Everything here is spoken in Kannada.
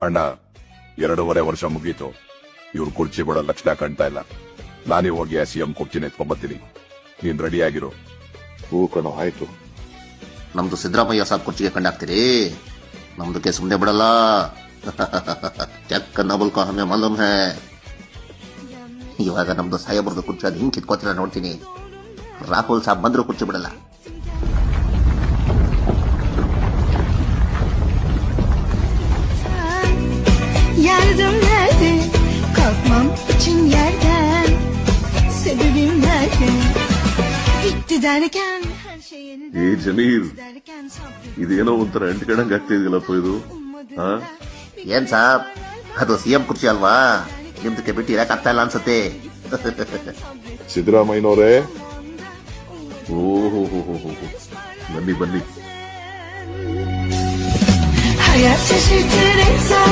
ಅಣ್ಣ 2.5 ವರ್ಷ ಮುಗೀತು, ಇವ್ರು ಕುರ್ಚಿ ಬಿಡೋ ಲಕ್ಷಣ ಕಾಣ್ತಾ ಇಲ್ಲ. ನಾನೇ ಹೋಗಿ ಆ ಸಿಎಂ ಕುರ್ಚಿನ ಎತ್ಕೊಂಡ್ಬರ್ತೀನಿ, ನೀನ್ ರೆಡಿ ಆಗಿರು. ಹೂ ಕಣೋ, ಆಯ್ತು. ನಮ್ದು ಸಿದ್ದರಾಮಯ್ಯ ಸಾಬ್ ಕುರ್ಚಿಗೆ ಕಂಡಾಕ್ತಿರಿ, ನಮ್ದಕ್ಕೆ ಸುಮ್ಮನೆ ಬಿಡಲ್ಲ. ಚಕ್ಕ ನಬುಲ್ ಕೋ ಹಮೆ ಮಾಲೂಮ್ ಹೈ. ಇವಾಗ ನಮ್ದು ಸಾಹೇಬ್ರದ್ದು ಕುರ್ಚಿ ಅದು ಹಿಂಗ್ ಕಿತ್ಕೋತೀರ ನೋಡ್ತೀನಿ. ರಾಹುಲ್ ಸಾಬ್ ಬಂದ್ರು ಕುರ್ಚಿ ಬಿಡಲ್ಲ. Yardım nerede? Kalkmam için yerden. Sebebim nerede? Bitti derken her şey yeniden. ಏ ಜಮೀರ್, Derken sabrım ಇದೇನೋ ಒಂಥರ ಅಂಟಿಕಣಂಗ್ ಆಗ್ತಿದಿಲ್ಲಪ್ಪ ಇದು. ಹಾ, ಏನ್ ಸಾಬ್, ಅದು ಸಿಎಂ ಕುರ್ಚಿ ಅಲ್ವಾ, ನಿಮ್ದಕ್ಕೆ ಬಿಟ್ಟು ಇರಕ್ ಆಗ್ತಾ ಇಲ್ಲ ಅನ್ಸತ್ತೆ. ಸಿದ್ದರಾಮಯ್ಯನವರೇ, ಓಹೋ ಬನ್ನಿ ಬನ್ನಿ. hayat şaşırtır insan.